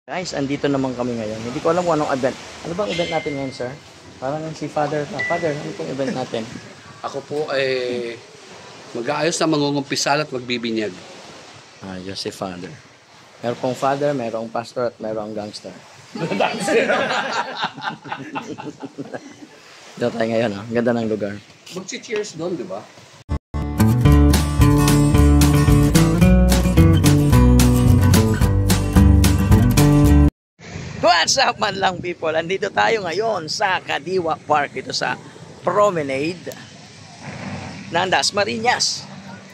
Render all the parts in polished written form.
Guys, andito naman kami ngayon. Hindi ko alam kung anong event. Ano bang event natin ngayon, sir? Parang si Father. Father, ano pong event natin? Ako po ay mag-aayos na mangungumpisal at magbibinyag. Ayos si Father. Meron pong Father, merong Pastor, at merong gangster. Dito tayo ngayon, oh. Ganda ng lugar. Magsi-cheers doon, di ba? What's up man lang people? Andito tayo ngayon sa Kadiwa Park. Ito sa promenade ng Dasmariñas.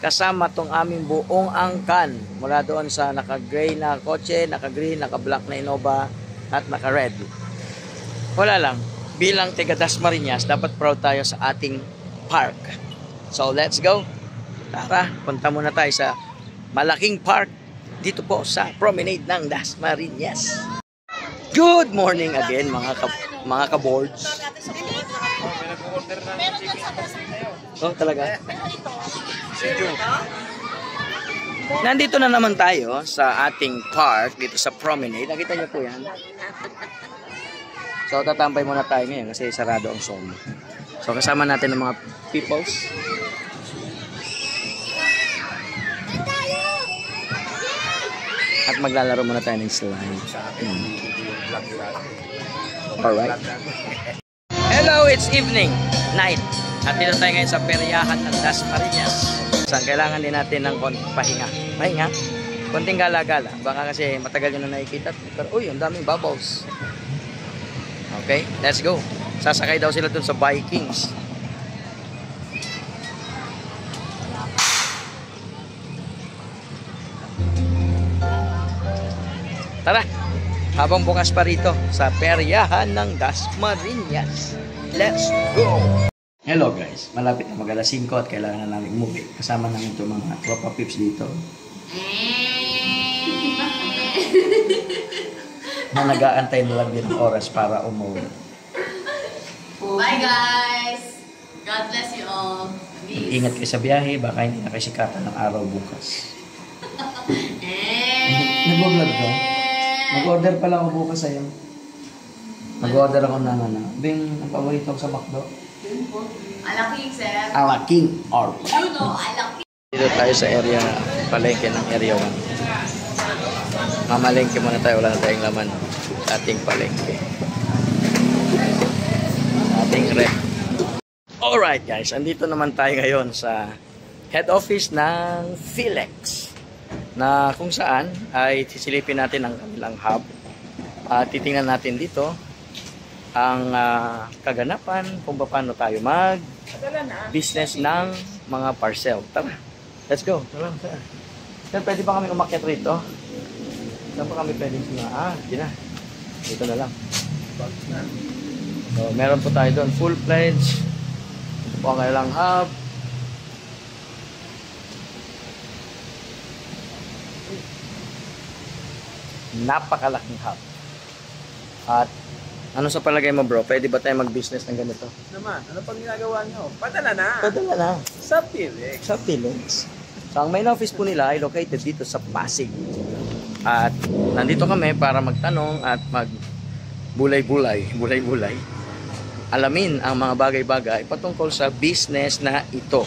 Kasama tong aming buong angkan. Mula doon sa naka-gray na kotse, naka-green, naka-black na Innova at naka-red. Wala lang. Bilang taga Dasmariñas, dapat proud tayo sa ating park. So let's go. Tara, punta muna tayo sa malaking park dito po sa promenade ng Dasmariñas. Good morning again mga ka-boards. Oh, talaga. Nandito na naman tayo sa ating park dito sa promenade. Nakita niyo po 'yan. So tatambay muna tayo ngayon kasi sarado ang sol. So kasama natin ang mga peoples. At maglalaro muna tayo ng slide. Alright. Hello, it's evening, night. At dito tayo ngayon sa peryahan ng Dasmariñas. Saan kailangan din natin ng pahinga. Pahinga? Konting gala-gala. Baka kasi matagal nyo na nakikita. Pero uy, ang daming bubbles. Okay, let's go. Sasakay daw sila dun sa Vikings. Tara, habang bukas pa rito sa peryahan ng Dasmariñas. Let's go! Hello guys, malapit na mag-alas 5 at kailangan na namin umuwi. Kasama namin itong mga tropa pips dito. Na nag-aantay na lang din ng oras para umuwi. Bye guys! God bless you all. Peace. Ingat kayo sa biyahe, baka hindi na kayo sikatan ng araw bukas. Nag-vlog ka? Mag-order pala ako bukas sa'yo. Mag-order ako ng Bing, ang paborito ko sa McDo. Alaking, sir. Alaking or You know, alaking. Dito tayo sa area, palengke ng area 1. Mamalengke muna tayo, wala na tayong laman. Ating palengke. Ating rep. Alright guys, andito naman tayo ngayon sa head office ng Philex. Na kung saan ay sisilipin natin ang kanilang hub at titingnan natin dito ang kaganapan kung paano tayo mag business ng mga parcel. Tara, let's go. Sir, pwede ba kami umakyat rito? Saan pa kami pwede sila? Hindi na. Dito na lang. So, meron po tayo doon full pledge. Ito po ang kanilang hub. Napakalaking hub. At ano sa palagay mo bro? Pwede ba tayo mag-business ng ganito? Naman, ano pang ginagawa nyo? Padala na! Padala na. Sa Philex. Sa Philex. So ang main office po nila ay located dito sa Pasig. At nandito kami para magtanong at mag-bulay-bulay. Bulay-bulay. Alamin ang mga bagay-bagay patungkol sa business na ito.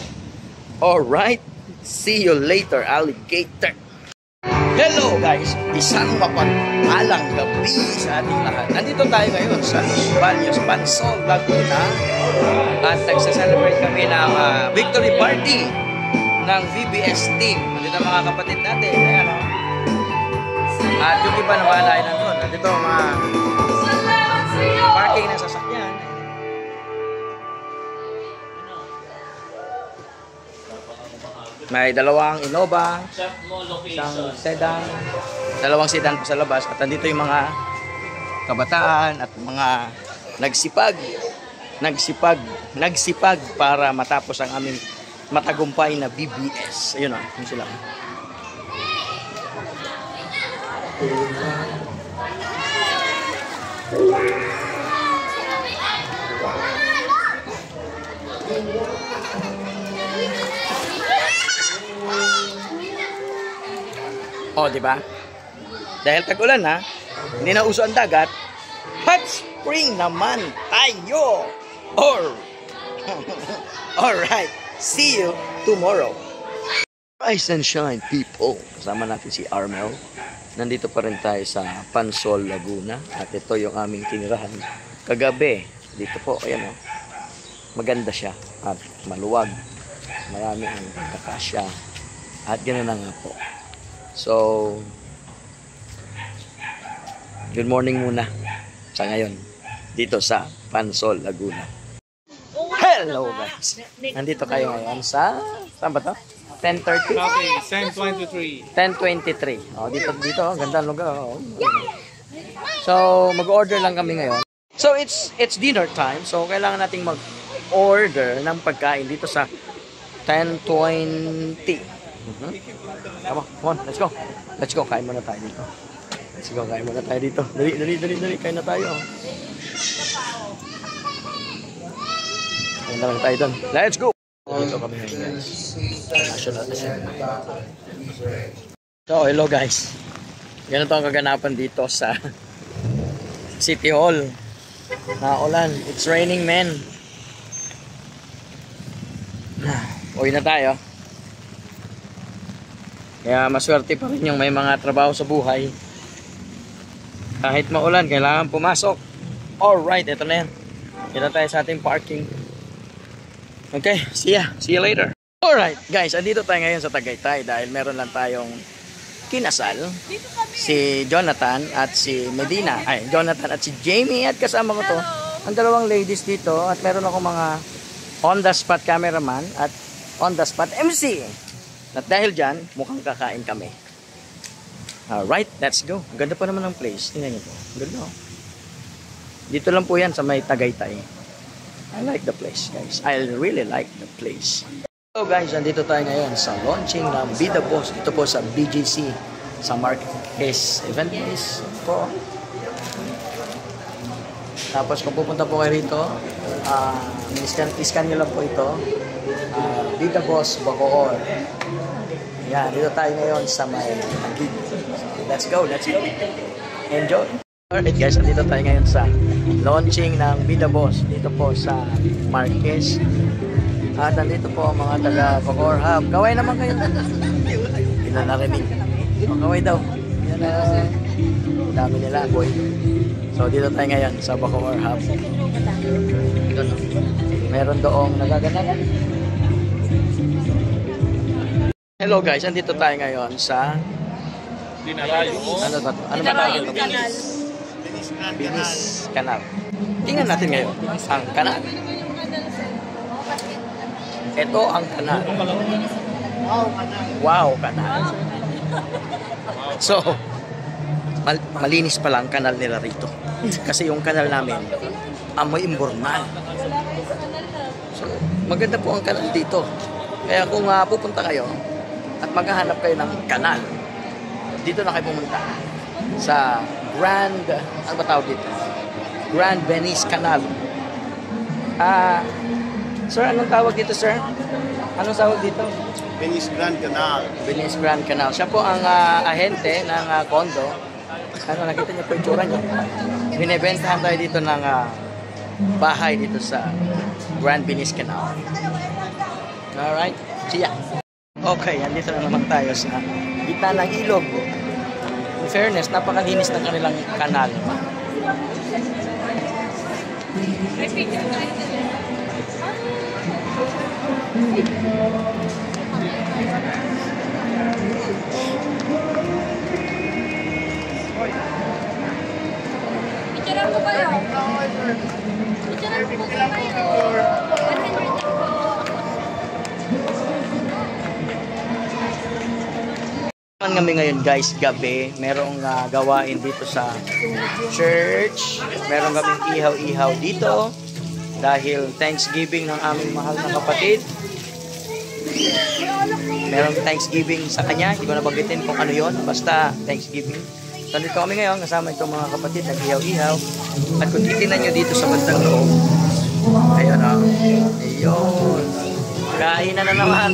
Alright. See you later, alligator. Hello guys, isang mapagpalang gabi sa ating lahat. Nandito tayo ngayon sa Balyos, Pansol, Laguna at nagsaselebrate kami ng victory party ng VBS team. Nandito mga kapatid natin. Ayan, oh. At yung iba naman ay nandun. Nandito mga parking ng sasakyan. May dalawang Innova, isang sedan, dalawang sedan po sa labas at nandito yung mga kabataan at mga nagsipag para matapos ang aming matagumpay na BBS. Ayun o, yun sila. Oh, di ba? Dahil tag-ulan ha, hindi na uso ang dagat, hot spring naman tayo. Alright, see you tomorrow. Rise and shine, people. Kasama natin si Armel. Nandito pa rin tayo sa Pansol, Laguna. At ito yung aming tinirahan kagabi. Dito po, ayan o. Maganda siya at maluwag. Marami ang kakasya. At gano'n na nga po. So, good morning muna sa ngayon. Dito sa Pansol, Laguna. Hello guys! Nandito kayo ngayon sa... Saan ba to? 10:30? Okay, 10:23. 10:23. Oh, dito. Ganda ang lugar. Oh. So, mag-order lang kami ngayon. So, it's dinner time. So, kailangan nating mag-order ng pagkain dito sa 10:20. Come on, let's go. Let's go, kain muna tayo dito. Dali, kain na tayo. Kain na lang tayo doon. Let's go! Dito kami ngayon, guys. National Assembly. So, hello guys. Ganito ang kaganapan dito sa City Hall. Naulan. It's raining, man. Uwi na tayo. Kaya maswerte pa rin yung may mga trabaho sa buhay. Kahit maulan, kailangan pumasok. Alright, ito na yan. Kita tayo sa ating parking. Okay, see you later. Alright, guys, andito tayo ngayon sa Tagaytay dahil meron lang tayong kinasal. Si Jonathan at si Medina. Ay, Jonathan at si Jamie at kasama ko to. Ang dalawang ladies dito at meron ako mga on-the-spot cameraman at on-the-spot MC. At dahil dyan, mukhang kakain kami. Alright, let's go. Ang ganda pa naman ng place. Tingnan niyo po. Ang ganda. Dito lang po yan sa may Tagaytay. I like the place, guys. I really like the place. So guys, nandito tayo ngayon sa launching ng Vida Boss. Ito po sa BGC, sa Marquez event place po. Tapos kung pupunta po kayo rito, iscan nyo lang po ito. Vida Boss, Bacoor. Yan, dito tayo ngayon sa may Agig. Let's go. Enjoy. Alright guys, nandito tayo ngayon sa launching ng Vida Boss dito po sa Marquez. At nandito po ang mga taga Bacoor Hub. Kaway naman kayo. Hindi na narinig. Kaway daw. Yan na. Dami nila, boy. So dito tayo ngayon sa Bacoor Hub. Ito, meron doong nagaganap. Hello guys, nandito tayo ngayon sa ano ba tawag ito? Binis Canal. Tingnan natin ngayon ang kanal. Ito ang kanal. Wow, kanal. So, malinis pala ang kanal nila rito. Kasi yung kanal namin, amoy imbornal. So, maganda po ang kanal dito. Kaya kung pupunta kayo at maghahanap kayo ng kanal, dito na kayo pumunta sa Grand, ano ba tawag dito? Grand Venice Canal. Sir, anong tawag dito, sir? Anong tawag dito? Venice Grand Canal. Venice Grand Canal. Siya po ang ahente ng condo. Ano, nakita niyo po yung tsura niyo? Binibentahan tayo dito ng bahay dito sa Grand Venice Canal. Alright, see ya. Okay, andito na naman tayo sa gitna ng ilog. In fairness, napakalinis ng kanilang kanal. Picturean ko kayo. Picturean ko kayo. 100 po. Kami ngayon guys, gabi, merong gawain dito sa church. Meron kaming ihaw-ihaw dito dahil Thanksgiving ng aming mahal na kapatid. Merong Thanksgiving sa kanya, hindi ko nabanggitin kung ano yon, basta Thanksgiving. So dito kami ngayon kasama itong mga kapatid, nag-ihaw-ihaw. At kung titignan nyo dito sa bandang loob, ayun ayun, kainan na naman,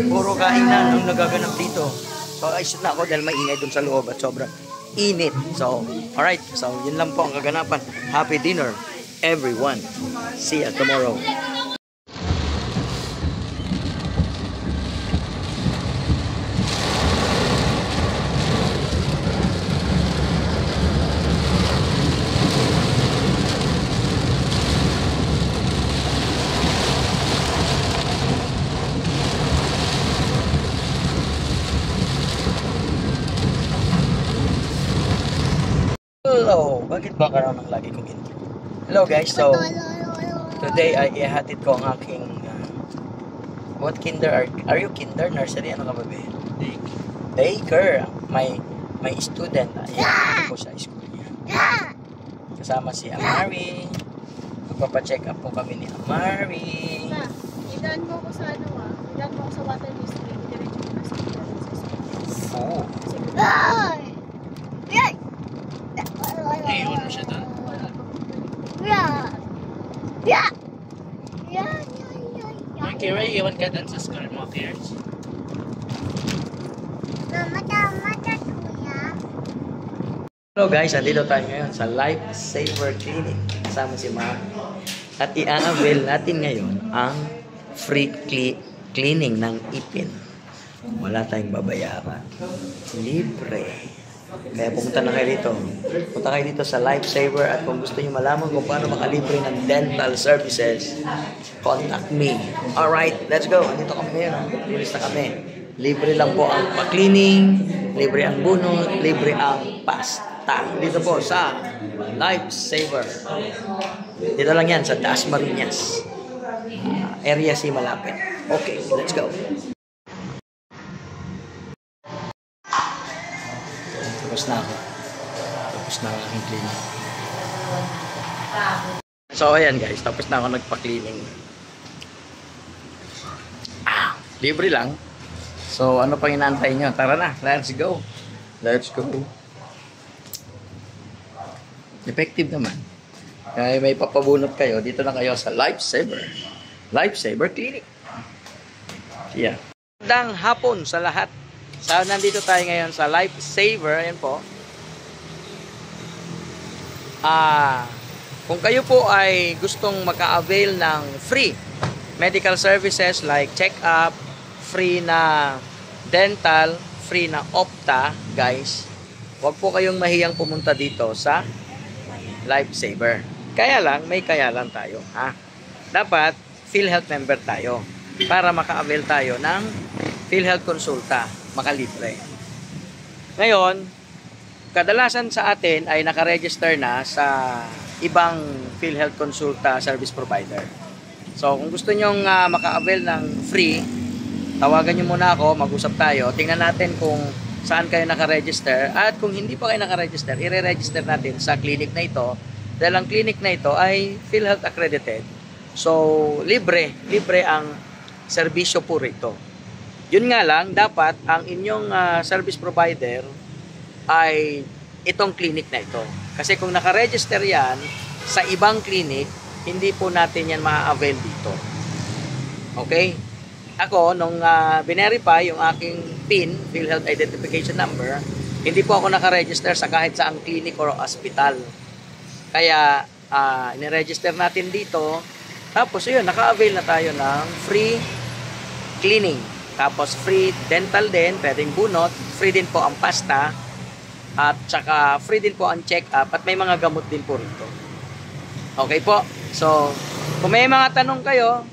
puro kainan ang nagaganap dito. So ayos na ako dahil maingay dun sa loob at sobrang init. So, alright. So, yun lang po ang kaganapan. Happy dinner, everyone. See ya tomorrow. Hello! Bakit ba karoon ng lagi kong intro? Hello guys, so today ay ihatid ko ang aking what kinder are you kinder? Nursery? Ano ka ba ba? Daycare. My student. Ayan, po sa school niya. Kasama si Amari. Magpapacheck up po kami ni Amari. Idaan mo ko sa ano idaan mo ko sa water district. Diretso mo na sa Oo. Ayun na siya doon. Kira, iwan ka doon sa school mo, Kirs. Hello guys, andito tayo ngayon sa Lifesaver Clinic. Kasama si Ma. At i-avail natin ngayon ang free cleaning ng ipin. Wala tayong babayaran. Libre. Kaya pumunta na kayo dito. Punta kayo dito sa Lifesaver at kung gusto niyo malaman kung paano makalibre ng dental services, contact me. Alright, let's go. Andito kami ngayon. Linis na kami. Libre lang po ang pa-cleaning, libre ang bunot, libre ang pasta. Dito po sa Lifesaver. Dito lang yan sa Dasmariñas. Area C malapit. Okay, let's go. Tapos na ako. Tapos na ang aking cleaning. So ayan guys, tapos na ako nagpa-cleaning. Libre lang. So ano pang inaantay nyo? Tara na, let's go. Let's go. Effective naman. Kaya may papabunot kayo, dito na kayo sa Lifesaver. Lifesaver Clinic. Yeah. Magandang hapon sa lahat. So, nandito tayo ngayon sa Lifesaver. Ayan po. Kung kayo po ay gustong maka-avail ng free medical services like check-up, free na dental, free na opta, guys, huwag po kayong mahiyang pumunta dito sa Lifesaver. Kaya lang, may kaya lang tayo. Dapat, PhilHealth member tayo para maka-avail tayo ng PhilHealth Consulta, makalibre. Ngayon, kadalasan sa atin ay nakaregister na sa ibang PhilHealth Consulta service provider. So, kung gusto nyong maka-avail ng free, tawagan nyo muna ako, mag-usap tayo, tingnan natin kung saan kayo nakaregister, at kung hindi pa kayo nakaregister, i-register natin sa clinic na ito, dahil ang clinic na ito ay PhilHealth accredited. So, libre ang serbisyo po rito. Yun nga lang, dapat ang inyong service provider ay itong clinic na ito. Kasi kung nakaregister yan sa ibang clinic, hindi po natin yan ma-avail dito. Okay? Ako, nung binerify yung aking PIN, PhilHealth Identification Number, hindi po ako nakaregister sa kahit saang clinic or hospital. Kaya, niregister natin dito. Tapos, yun, naka-avail na tayo ng free cleaning. Tapos, free dental din, pwedeng bunot. Free din po ang pasta. At saka, free din po ang check-up. At may mga gamot din po rito. Okay po? So, kung may mga tanong kayo,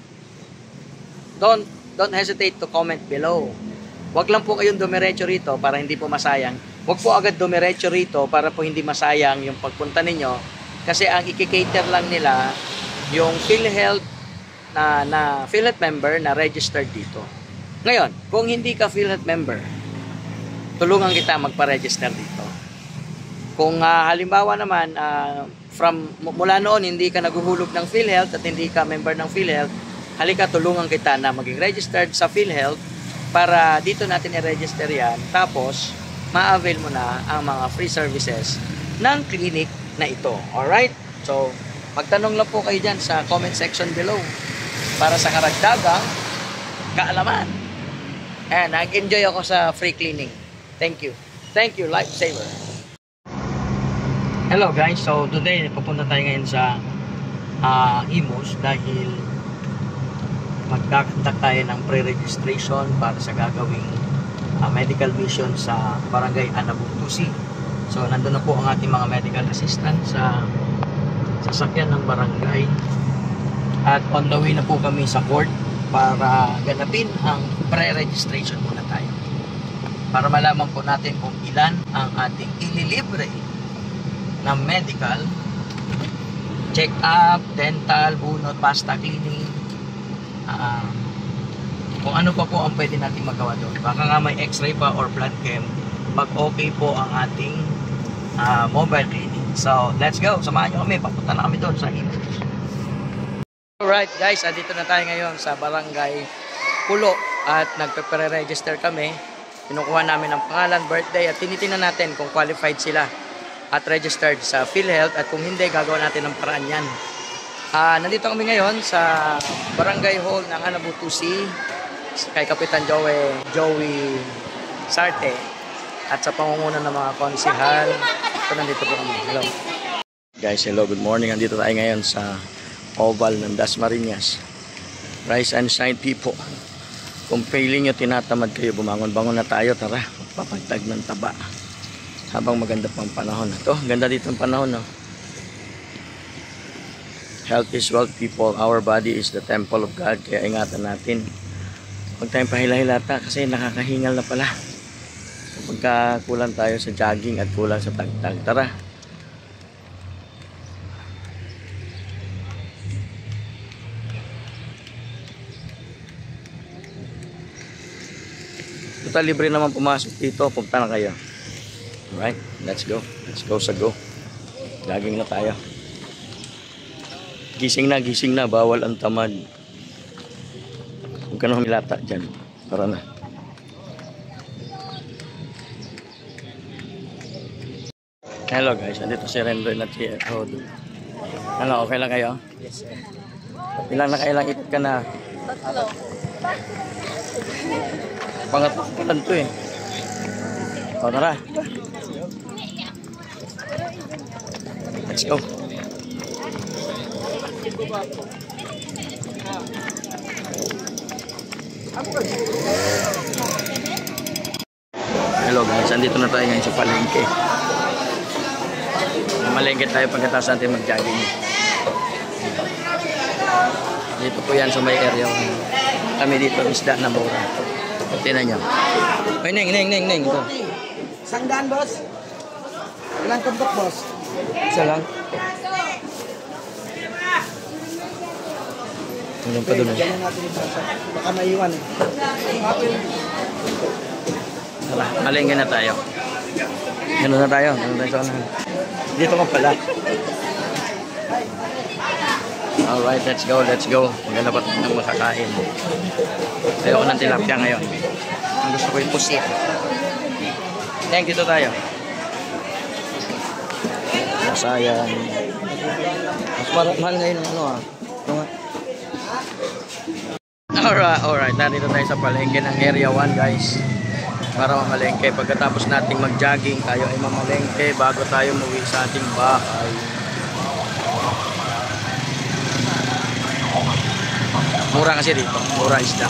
don't hesitate to comment below. Huwag lang po kayong dumiretso rito para hindi po masayang. Huwag po agad dumiretso rito para po hindi masayang yung pagpunta ninyo. Kasi ang i-cater lang nila yung PhilHealth na PhilHealth member na registered dito. Ngayon, kung hindi ka PhilHealth member, tulungan kita magpa-register dito. Kung halimbawa naman, mula noon hindi ka naguhulog ng PhilHealth at hindi ka member ng PhilHealth, halika tulungan kita na maging registered sa PhilHealth para dito natin i-register yan. Tapos, ma-avail mo na ang mga free services ng clinic na ito. Alright? So, magtanong lang po kayo dyan sa comment section below para sa karagdagang kaalaman. And nag-enjoy ako sa free cleaning. Thank you. Thank you, Lifesaver. Hello guys, so today pupunta tayo ngayon sa Imus dahil magkakantak tayo ng pre-registration para sa gagawing medical mission sa Barangay Anabutusi. So nandun na po ang ating mga medical assistant sa sasakyan ng barangay at on the way na po kami sa court para ganapin ang pre-registration muna tayo para malaman po natin kung ilan ang ating ililibre na medical check-up, dental, bunot, pasta cleaning, kung ano pa po ang pwede natin magawa doon. Baka nga may x-ray pa or blood chem pag okay po ang ating mobile clinic. So let's go, samahan nyo kami, papunta na kami doon sa Imus. Alright guys, andito na tayo ngayon sa Barangay Pulo at nagpe-pre-register kami. Kinukuha namin ang pangalan, birthday at tinitingnan natin kung qualified sila at registered sa PhilHealth at kung hindi, gagawa natin ng paraan yan. Nandito kami ngayon sa Barangay Hall ng Anabutusi kay Kapitan Joey Sarte at sa pangunguna ng mga konsihal. So nandito po kami. Hello. Guys, hello, good morning. Nandito tayo ngayon sa Oval ng Dasmariñas. Rise and shine people. Kung feeling nyo tinatamad kayo, bumangon-bangon na tayo. Tara, papagtag ng taba. Habang maganda pang panahon. Ito, ganda dito ang panahon, no? Health is wealth, people. Our body is the temple of God. Kaya ingatan natin. Huwag tayong pahila-hilata kasi nakakahingal na pala. Pagka kulang tayo sa jogging at kulang sa tagtag. Tara. Total, libre naman pumasok dito. Punta na kayo. Alright, let's go. Let's go sa go. Jogging na tayo. Gising na. Bawal ang tamad. Huwag ka na humilata dyan. Tara na. Hello guys, andito si Rendoy at si Rod. Ano, okay lang kayo? Yes sir. Ilang ikot ka na? 3. Pangatlo pa lang ito eh. O tara. Let's go. Hello guys, andito na tayo ngayon sa palengke. Malengke tayo pagkatapos natin mag-jogging. Dito po yan sa may area. Kami dito isda na mura. Tingnan nyo. Ay, neng. Ito. Sanggan, boss. Ilang tumpok, boss? Isa lang. Hanggang pa doon. Diyan natin ito. Baka maiwan. Tara, malengke na tayo. Gano'n na tayo. Dito ka pala. Alright, let's go. Maganda pa ng makakain. Ayoko ng tilapia ngayon. Ang gusto ko yung pusit. Thank, dito tayo. Sayang. Mas mahal ngayon ng ano Alright. Nandito tayo sa palengke ng Area 1 guys. Para mamalengke. Pagkatapos nating mag-jogging, tayo ay mamalengke bago tayo muwi sa ating bahay. Mura kasi dito. Mura isda.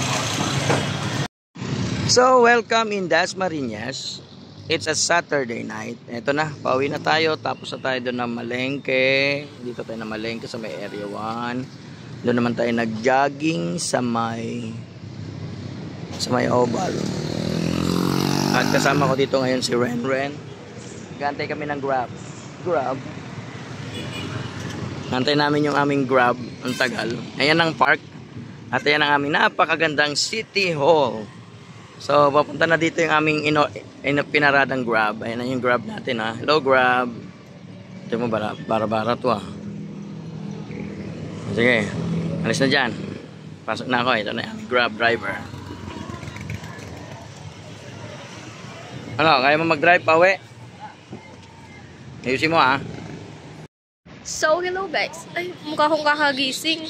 So, welcome in Dasmariñas. It's a Saturday night. Ito na, pauwi na tayo. Tapos na tayo doon na malengke. Dito tayo na malengke sa may Area 1. Doon naman tayo nag-jogging sa may Oval. At kasama ko dito ngayon si Ren. Gantay kami ng Grab. Gantay namin yung aming Grab. Ang tagal. Ayan ang park. At ayan ang aming napakagandang City Hall. So, papunta na dito yung aming pinaradang Grab. Ayan na yung Grab natin ha. Hello Grab. Ito mo bara to ha. Sige. Alis na dyan. Pasok na ako. Ito na yung aming Grab driver. Ano, kaya mo mag-drive pa uwi? Ayusin mo ha. So, hello guys. Ay, mukha kong kakagising.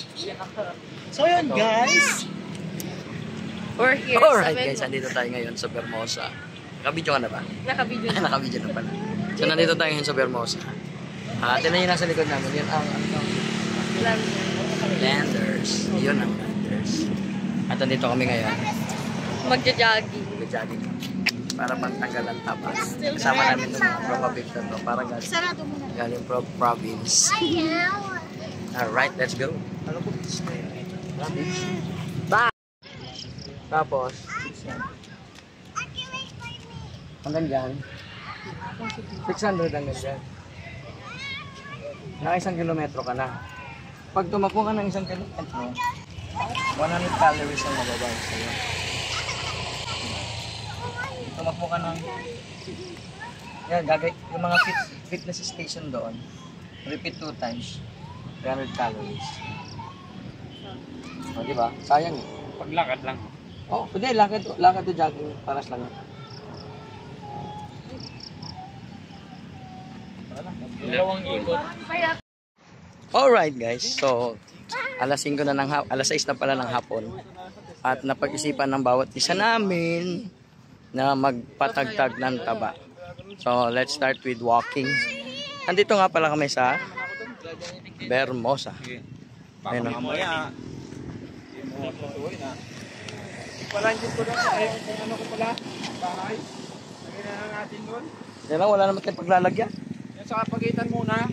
So yun, guys. We're here Alright sa guys, nandito tayo ngayon sa Bermosa. Nakabidyo ka na ba? Nakabidyo na. Nakabidyo na pala. So nandito tayo ngayon sa Bermosa. Tignan nyo nasa likod namin. Yun ang Landers. Yun ang Landers. At nandito kami ngayon. Magja-jogging. Nag-jogging. Para pantanggal ang taba. Kasama namin ng mga probabilis na to. Para galing province. Alright, let's go. Bye! Tapos, hanggang dyan. 600 hanggang dyan. Naka 1 kilometro ka na. Pag tumakbo ka ng 1 kilometro, 100 calories ang mababaw sa'yo. Tumakbo ka ng... Yan, yung mga fitness station doon. Repeat 2 times. 300 calories. O, diba? Sayang eh. Paglakad lang. Oh, hindi. Lakad to jogging. Paras lang yan. Dalawang ikot. Alright guys, so alas 6 na alas 6 na pala ng hapon at napag-isipan ng bawat isa namin na magpatagtag ng taba. So let's start with walking. Andito nga pala kami sa Bermosa. Ayun o. Mamaya. Palanjin ko na. Kung ano ko pala. Bahay. Lagyan na natin doon. Yan lang, wala naman tayong paglalagyan. Yan sa kapagitan muna.